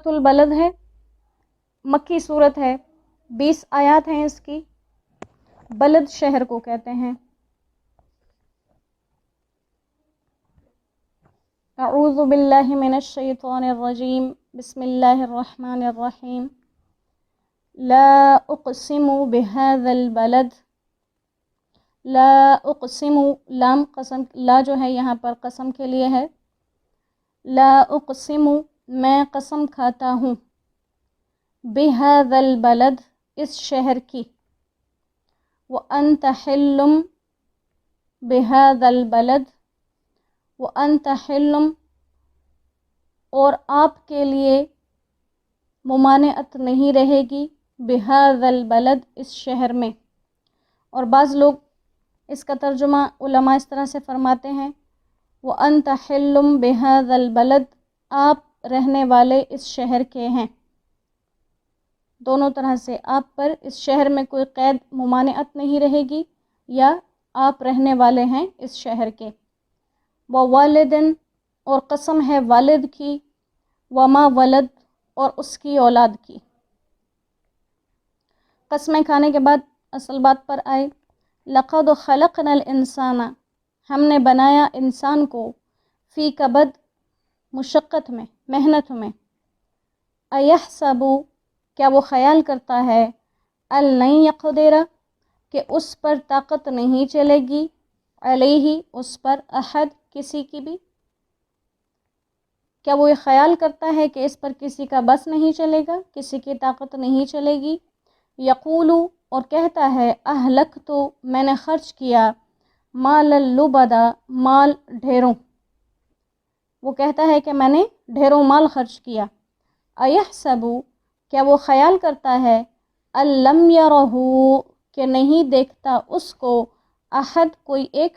البلد ہے، مکی صورت ہے، 20 آیات ہیں اس کی۔ بلد شہر کو کہتے ہیں۔ اعوذ باللہ من الشیطان الرجیم، بسم اللہ الرحمن الرحیم۔ لا اقسم بهذا البلد، لا اقسم، لام قسم، لا جو ہے یہاں پر قسم کے لیے ہے۔ لا اقسم، میں قسم کھاتا ہوں، بهذا البلد، اس شہر کی، وانت حل بهذا البلد، وانت حل، اور آپ کے لیے ممانعت نہیں رہے گی، بهذا البلد، اس شہر میں۔ اور بعض لوگ اس کا ترجمہ علماء اس طرح سے فرماتے ہیں، وَأَنْتَ حِلٌّ بِهَذَا الْبَلَدِ، آپ رہنے والے اس شہر کے ہیں۔ دونوں طرح سے آپ پر اس شہر میں کوئی قید ممانعت نہیں رہے گی، یا آپ رہنے والے ہیں اس شہر کے۔ وَوَالِدٍ، اور قسم ہے والد کی، وَمَا وَلَد، اور اس کی اولاد کی۔ قسمیں کھانے کے بعد اصل بات پر آئے، لَقَدْ خَلَقْنَا الْإِنسَانَ، ہم نے بنایا انسان کو، فی کبد، مشقت میں، محنت میں، اَيَحْسَبُ، کیا وہ خیال کرتا ہے، أَلَّن يَقْدِرَ، کہ اس پر طاقت نہیں چلے گی، علیہ، اس پر، احد، کسی کی بھی، کیا وہ یہ خیال کرتا ہے کہ اس پر کسی کا بس نہیں چلے گا، کسی کی طاقت نہیں چلے گی۔ یقول، اور کہتا ہے، اہلکت، میں نے خرچ کیا، مالا لبدا، مال ڈھیروں، وہ کہتا ہے کہ میں نے ڈھیروں مال خرچ کیا۔ ایحسب، کیا وہ خیال کرتا ہے، ان لم یرہ، کہ نہیں دیکھتا اس کو، احد، کوئی ایک،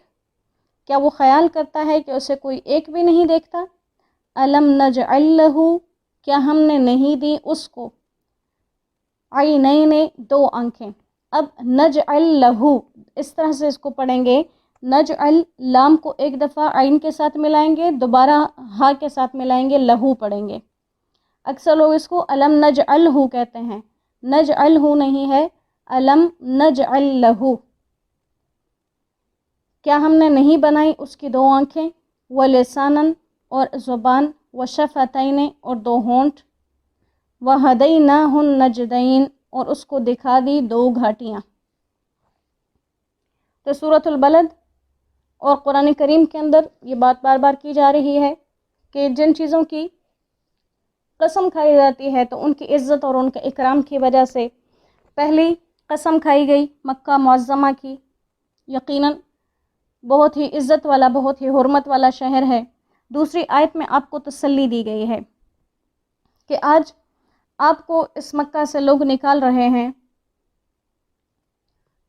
کیا وہ خیال کرتا ہے کہ اسے کوئی ایک بھی نہیں دیکھتا۔ الم نجعل لہ، کیا ہم نے نہیں دی اس کو، عینین، دو آنکھیں۔ اب نجعل لہ، اس طرح سے اس کو پڑھیں گے، نجعل، لام کو ایک دفعہ عین کے ساتھ ملائیں گے، دوبارہ ہا کے ساتھ ملائیں گے، لہو پڑھیں گے۔ اکثر لوگ اس کو الم نجعلہ کہتے ہیں، نجعلہ نہیں ہے، الم نجعل لہ، کیا ہم نے نہیں بنائی اس کی دو آنکھیں، ولسانا، اور زبان، وشفتین، اور دو ہونٹ، وہدیناہ النجدین، اور اس کو دکھا دی دو گھاٹیاں۔ تو سورۃ البلد اور قرآن کریم کے اندر یہ بات بار بار کی جا رہی ہے کہ جن چیزوں کی قسم کھائی جاتی ہے تو ان کی عزت اور ان کے اکرام کی وجہ سے پہلی قسم کھائی گئی مکہ معظمہ کی، یقیناً بہت ہی عزت والا، بہت ہی حرمت والا شہر ہے۔ دوسری آیت میں آپ کو تسلی دی گئی ہے کہ آج آپ کو اس مکہ سے لوگ نکال رہے ہیں،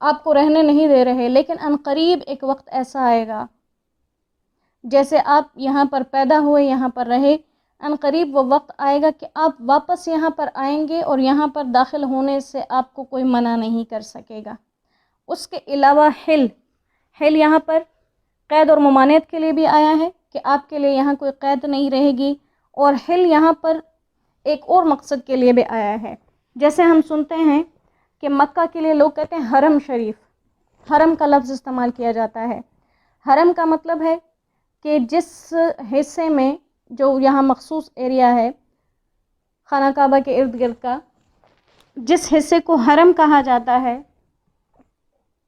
آپ کو رہنے نہیں دے رہے، لیکن ان قریب ایک وقت ایسا آئے گا، جیسے آپ یہاں پر پیدا ہوئے، یہاں پر رہے، ان قریب وہ وقت آئے گا کہ آپ واپس یہاں پر آئیں گے اور یہاں پر داخل ہونے سے آپ کو کوئی منع نہیں کر سکے گا۔ اس کے علاوہ حل یہاں پر قید اور ممانعت کے لیے بھی آیا ہے کہ آپ کے لیے یہاں کوئی قید نہیں رہے گی، اور حل یہاں پر ایک اور مقصد کے لیے بھی آیا ہے۔ جیسے ہم سنتے ہیں کہ مکہ کے لیے لوگ کہتے ہیں حرم شریف، حرم کا لفظ استعمال کیا جاتا ہے۔ حرم کا مطلب ہے کہ جس حصے میں، جو یہاں مخصوص ایریا ہے خانہ کعبہ کے ارد گرد کا، جس حصے کو حرم کہا جاتا ہے،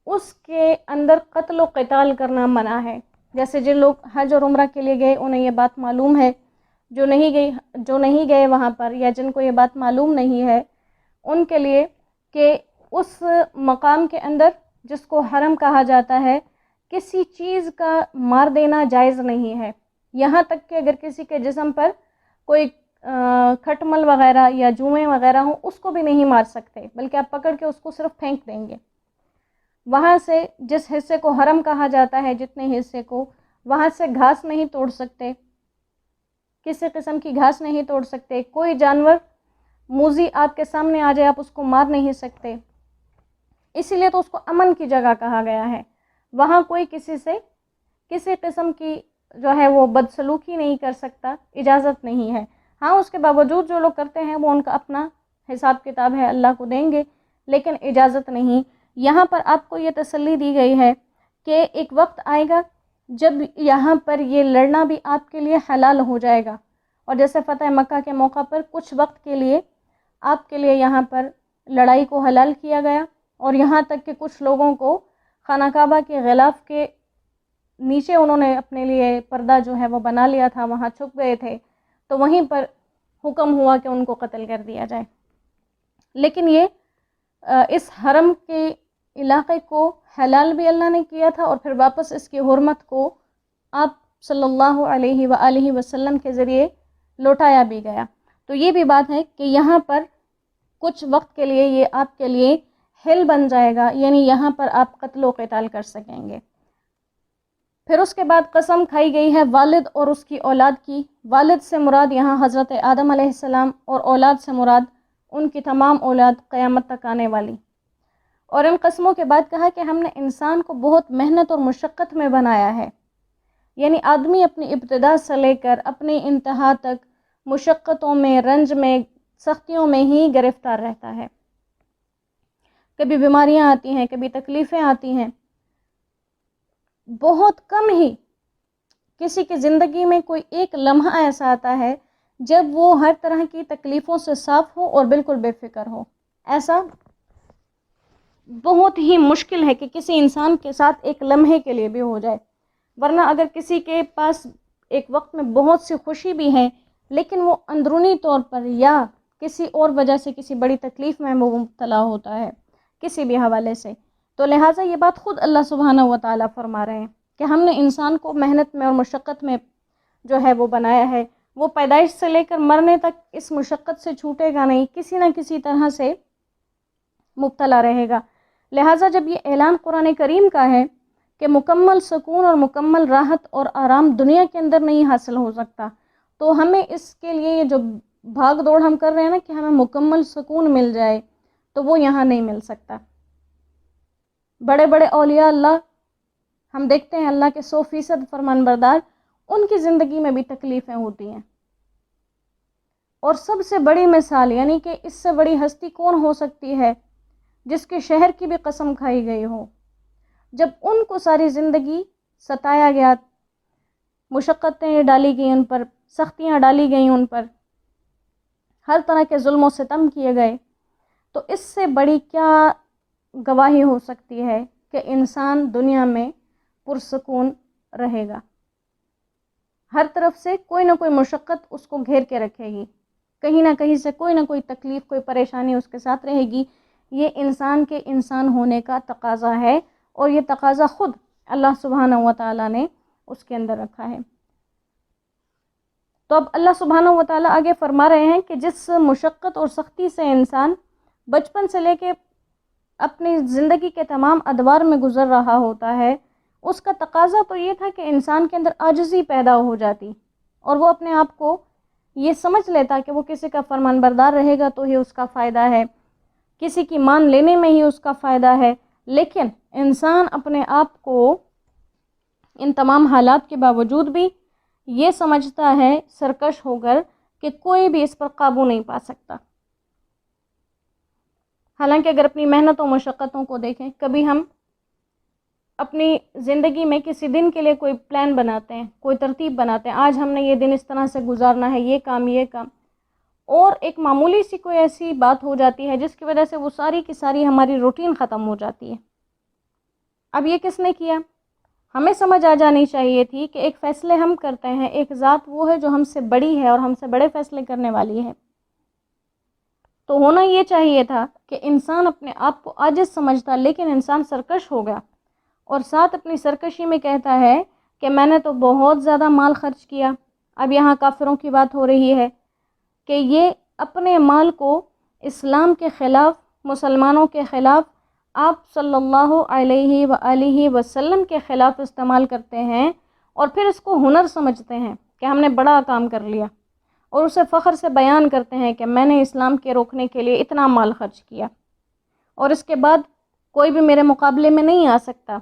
اس کے اندر قتل و قتال کرنا منع ہے۔ جیسے جن لوگ حج اور عمرہ کے لیے گئے انہیں یہ بات معلوم ہے، جو نہیں گئے وہاں پر، یا جن کو یہ بات معلوم نہیں ہے، ان کے لیے کہ اس مقام کے اندر جس کو حرم کہا جاتا ہے، کسی چیز کا مار دینا جائز نہیں ہے، یہاں تک کہ اگر کسی کے جسم پر کوئی کھٹمل وغیرہ یا جوئیں وغیرہ ہوں، اس کو بھی نہیں مار سکتے، بلکہ آپ پکڑ کے اس کو صرف پھینک دیں گے۔ وہاں سے جس حصے کو حرم کہا جاتا ہے، جتنے حصے کو، وہاں سے گھاس نہیں توڑ سکتے، کسی قسم کی گھاس نہیں توڑ سکتے، کوئی جانور موذی آپ کے سامنے آ جائے آپ اس کو مار نہیں سکتے، اسی لیے تو اس کو امن کی جگہ کہا گیا ہے۔ وہاں کوئی کسی سے کسی قسم کی جو ہے وہ بدسلوکی نہیں کر سکتا، اجازت نہیں ہے۔ ہاں اس کے باوجود جو لوگ کرتے ہیں وہ ان کا اپنا حساب کتاب ہے، اللہ کو دیں گے، لیکن اجازت نہیں۔ یہاں پر آپ کو یہ تسلی دی گئی ہے کہ ایک وقت آئے گا جب یہاں پر یہ لڑنا بھی آپ کے لیے حلال ہو جائے گا، اور جیسے فتح مکہ کے موقع پر کچھ وقت کے لیے آپ کے لیے یہاں پر لڑائی کو حلال کیا گیا، اور یہاں تک کہ کچھ لوگوں کو خانہ کعبہ کے غلاف کے نیچے انہوں نے اپنے لیے پردہ جو ہے وہ بنا لیا تھا، وہاں چھپ گئے تھے، تو وہیں پر حکم ہوا کہ ان کو قتل کر دیا جائے۔ لیکن یہ اس حرم کے علاقے کو حلال بھی اللہ نے کیا تھا، اور پھر واپس اس کی حرمت کو آپ صلی اللہ علیہ وآلہ وسلم کے ذریعے لوٹایا بھی گیا۔ تو یہ بھی بات ہے کہ یہاں پر کچھ وقت کے لیے یہ آپ کے لیے حل بن جائے گا، یعنی یہاں پر آپ قتل و قتال کر سکیں گے۔ پھر اس کے بعد قسم کھائی گئی ہے والد اور اس کی اولاد کی۔ والد سے مراد یہاں حضرت آدم علیہ السلام، اور اولاد سے مراد ان کی تمام اولاد قیامت تک آنے والی۔ اور ان قسموں کے بعد کہا کہ ہم نے انسان کو بہت محنت اور مشقت میں بنایا ہے، یعنی آدمی اپنی ابتدا سے لے کر اپنی انتہا تک مشقتوں میں، رنج میں، سختیوں میں ہی گرفتار رہتا ہے۔ کبھی بیماریاں آتی ہیں، کبھی تکلیفیں آتی ہیں، بہت کم ہی کسی کی زندگی میں کوئی ایک لمحہ ایسا آتا ہے جب وہ ہر طرح کی تکلیفوں سے صاف ہو اور بالکل بے فکر ہو۔ ایسا بہت ہی مشکل ہے کہ کسی انسان کے ساتھ ایک لمحے کے لیے بھی ہو جائے، ورنہ اگر کسی کے پاس ایک وقت میں بہت سی خوشی بھی ہے لیکن وہ اندرونی طور پر یا کسی اور وجہ سے کسی بڑی تکلیف میں وہ مبتلا ہوتا ہے کسی بھی حوالے سے، تو لہٰذا یہ بات خود اللہ سبحانہ و تعالیٰ فرما رہے ہیں کہ ہم نے انسان کو محنت میں اور مشقت میں جو ہے وہ بنایا ہے۔ وہ پیدائش سے لے کر مرنے تک اس مشقت سے چھوٹے گا نہیں، کسی نہ کسی طرح سے مبتلا رہے گا۔ لہٰذا جب یہ اعلان قرآن کریم کا ہے کہ مکمل سکون اور مکمل راحت اور آرام دنیا کے اندر نہیں حاصل ہو سکتا، تو ہمیں اس کے لیے یہ جو بھاگ دوڑ ہم کر رہے ہیں نا کہ ہمیں مکمل سکون مل جائے، تو وہ یہاں نہیں مل سکتا۔ بڑے بڑے اولیاء اللہ ہم دیکھتے ہیں، اللہ کے 100% فرمان بردار، ان کی زندگی میں بھی تکلیفیں ہوتی ہیں۔ اور سب سے بڑی مثال، یعنی کہ اس سے بڑی ہستی کون ہو سکتی ہے جس کے شہر کی بھی قسم کھائی گئی ہو، جب ان کو ساری زندگی ستایا گیا، مشقتیں ڈالی گئیں ان پر، سختیاں ڈالی گئیں ان پر، ہر طرح کے ظلم و ستم کیے گئے، تو اس سے بڑی کیا گواہی ہو سکتی ہے کہ انسان دنیا میں پرسکون رہے گا۔ ہر طرف سے کوئی نہ کوئی مشقت اس کو گھیر کے رکھے گی، کہیں نہ کہیں سے کوئی نہ کوئی تکلیف، کوئی پریشانی اس کے ساتھ رہے گی۔ یہ انسان کے انسان ہونے کا تقاضا ہے، اور یہ تقاضا خود اللہ سبحانہ و تعالیٰ نے اس کے اندر رکھا ہے۔ تو اب اللہ سبحانہ و تعالیٰ آگے فرما رہے ہیں کہ جس مشقت اور سختی سے انسان بچپن سے لے کے اپنی زندگی کے تمام ادوار میں گزر رہا ہوتا ہے، اس کا تقاضا تو یہ تھا کہ انسان کے اندر عاجزی پیدا ہو جاتی، اور وہ اپنے آپ کو یہ سمجھ لیتا کہ وہ کسی کا فرمان بردار رہے گا تو ہی اس کا فائدہ ہے، کسی کی مان لینے میں ہی اس کا فائدہ ہے۔ لیکن انسان اپنے آپ کو ان تمام حالات کے باوجود بھی یہ سمجھتا ہے سرکش ہو کر کہ کوئی بھی اس پر قابو نہیں پا سکتا۔ حالانکہ اگر اپنی محنت و مشقتوں کو دیکھیں، کبھی ہم اپنی زندگی میں کسی دن کے لیے کوئی پلان بناتے ہیں، کوئی ترتیب بناتے ہیں، آج ہم نے یہ دن اس طرح سے گزارنا ہے، یہ کام یہ کام، اور ایک معمولی سی کوئی ایسی بات ہو جاتی ہے جس کی وجہ سے وہ ساری کی ساری ہماری روٹین ختم ہو جاتی ہے۔ اب یہ کس نے کیا؟ ہمیں سمجھ آ جانی چاہیے تھی کہ ایک فیصلے ہم کرتے ہیں، ایک ذات وہ ہے جو ہم سے بڑی ہے اور ہم سے بڑے فیصلے کرنے والی ہے۔ تو ہونا یہ چاہیے تھا کہ انسان اپنے آپ کو عاجز سمجھتا، لیکن انسان سرکش ہو گیا، اور ساتھ اپنی سرکشی میں کہتا ہے کہ میں نے تو بہت زیادہ مال خرچ کیا۔ اب یہاں کافروں کی بات ہو رہی ہے کہ یہ اپنے مال کو اسلام کے خلاف، مسلمانوں کے خلاف، آپ صلی اللہ علیہ وآلہ وسلم کے خلاف استعمال کرتے ہیں، اور پھر اس کو ہنر سمجھتے ہیں کہ ہم نے بڑا کام کر لیا، اور اسے فخر سے بیان کرتے ہیں کہ میں نے اسلام کے روکنے کے لیے اتنا مال خرچ کیا، اور اس کے بعد کوئی بھی میرے مقابلے میں نہیں آ سکتا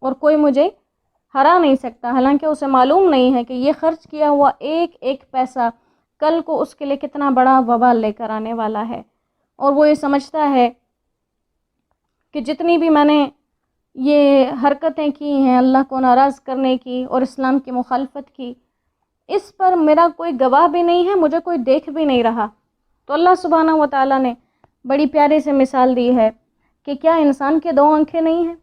اور کوئی مجھے ہرا نہیں سکتا۔ حالانکہ اسے معلوم نہیں ہے کہ یہ خرچ کیا ہوا ایک ایک پیسہ کل کو اس کے لیے کتنا بڑا وبال لے کر آنے والا ہے، اور وہ یہ سمجھتا ہے کہ جتنی بھی میں نے یہ حرکتیں کی ہیں اللہ کو ناراض کرنے کی اور اسلام کی مخالفت کی، اس پر میرا کوئی گواہ بھی نہیں ہے، مجھے کوئی دیکھ بھی نہیں رہا۔ تو اللہ سبحانہ و تعالیٰ نے بڑی پیاری سے مثال دی ہے کہ کیا انسان کے دو آنکھیں نہیں ہیں؟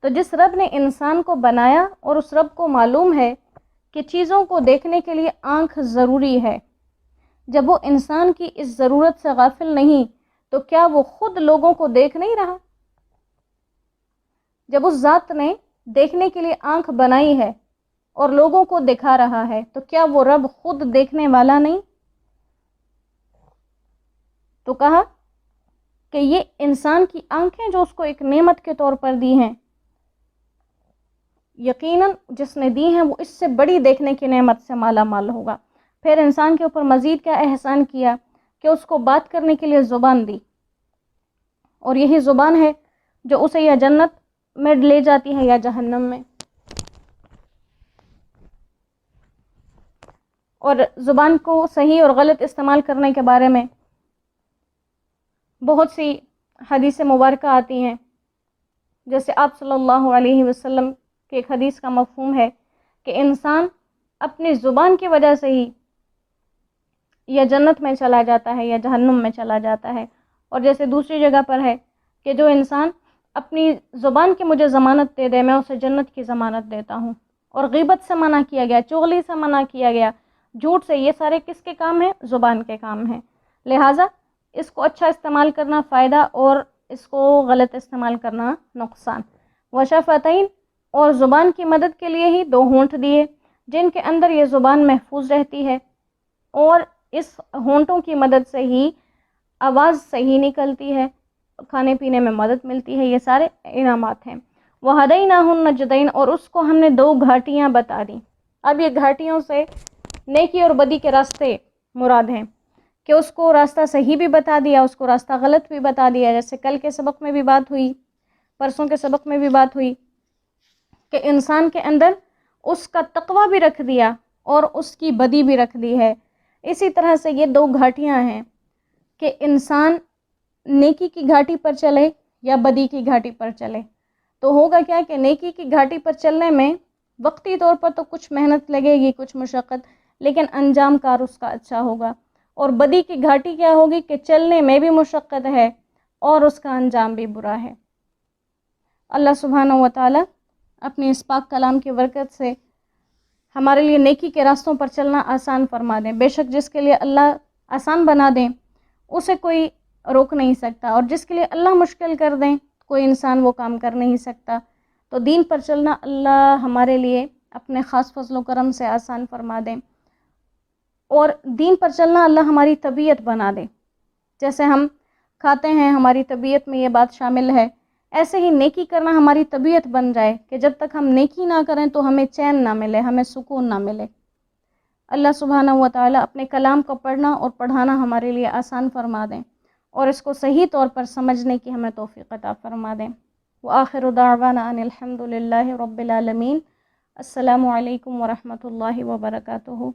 تو جس رب نے انسان کو بنایا اور اس رب کو معلوم ہے کہ چیزوں کو دیکھنے کے لیے آنکھ ضروری ہے، جب وہ انسان کی اس ضرورت سے غافل نہیں تو کیا وہ خود لوگوں کو دیکھ نہیں رہا؟ جب اس ذات نے دیکھنے کے لیے آنکھ بنائی ہے اور لوگوں کو دکھا رہا ہے تو کیا وہ رب خود دیکھنے والا نہیں؟ تو کہا کہ یہ انسان کی آنکھیں جو اس کو ایک نعمت کے طور پر دی ہیں، یقیناً جس نے دی ہیں وہ اس سے بڑی دیکھنے کی نعمت سے مالا مال ہوگا۔ پھر انسان کے اوپر مزید کیا احسان کیا کہ اس کو بات کرنے کے لیے زبان دی، اور یہی زبان ہے جو اسے یا جنت میں لے جاتی ہے یا جہنم میں۔ اور زبان کو صحیح اور غلط استعمال کرنے کے بارے میں بہت سی حدیث مبارکہ آتی ہیں، جیسے آپ صلی اللہ علیہ وسلم کے ایک حدیث کا مفہوم ہے کہ انسان اپنی زبان کی وجہ سے ہی یا جنت میں چلا جاتا ہے یا جہنم میں چلا جاتا ہے۔ اور جیسے دوسری جگہ پر ہے کہ جو انسان اپنی زبان کی مجھے ضمانت دے دے میں اسے جنت کی ضمانت دیتا ہوں۔ اور غیبت سے منع کیا گیا، چغلی سے منع کیا گیا، جھوٹ سے، یہ سارے کس کے کام ہیں؟ زبان کے کام ہیں۔ لہٰذا اس کو اچھا استعمال کرنا فائدہ اور اس کو غلط استعمال کرنا نقصان۔ وشفتین، اور زبان کی مدد کے لیے ہی دو ہونٹ دیے جن کے اندر یہ زبان محفوظ رہتی ہے، اور اس ہونٹوں کی مدد سے ہی آواز صحیح نکلتی ہے، کھانے پینے میں مدد ملتی ہے۔ یہ سارے انعامات ہیں۔ وَهَدَيْنَاهُ النَّجْدَيْنِ، اور اس کو ہم نے دو گھاٹیاں بتا دیں۔ اب یہ گھاٹیوں سے نیکی اور بدی کے راستے مراد ہیں کہ اس کو راستہ صحیح بھی بتا دیا، اس کو راستہ غلط بھی بتا دیا، جیسے کل کے سبق میں بھی بات ہوئی، پرسوں کے سبق میں بھی بات ہوئی کہ انسان کے اندر اس کا تقوی بھی رکھ دیا اور اس کی بدی بھی رکھ دی ہے۔ اسی طرح سے یہ دو گھاٹیاں ہیں کہ انسان نیکی کی گھاٹی پر چلے یا بدی کی گھاٹی پر چلے، تو ہوگا کیا کہ نیکی کی گھاٹی پر چلنے میں وقتی طور پر تو کچھ محنت لگے گی، کچھ مشقت، لیکن انجام کار اس کا اچھا ہوگا۔ اور بدی کی گھاٹی کیا ہوگی کہ چلنے میں بھی مشقت ہے اور اس کا انجام بھی برا ہے۔ اللہ سبحانہ و تعالی اپنی اس پاک کلام کی برکت سے ہمارے لیے نیکی کے راستوں پر چلنا آسان فرما دیں۔ بے شک جس کے لیے اللہ آسان بنا دیں اسے کوئی روک نہیں سکتا، اور جس کے لیے اللہ مشکل کر دیں کوئی انسان وہ کام کر نہیں سکتا۔ تو دین پر چلنا اللہ ہمارے لیے اپنے خاص فضل و کرم سے آسان فرما دیں، اور دین پر چلنا اللہ ہماری طبیعت بنا دے۔ جیسے ہم کھاتے ہیں ہماری طبیعت میں یہ بات شامل ہے، ایسے ہی نیکی کرنا ہماری طبیعت بن جائے کہ جب تک ہم نیکی نہ کریں تو ہمیں چین نہ ملے، ہمیں سکون نہ ملے۔ اللہ سبحانہ و تعالی اپنے کلام کو پڑھنا اور پڑھانا ہمارے لیے آسان فرما دیں، اور اس کو صحیح طور پر سمجھنے کی ہمیں توفیق عطا فرما دیں۔ وآخر دعوانا ان الحمد للہ رب العالمین۔ السلام علیکم ورحمۃ اللہ وبرکاتہ۔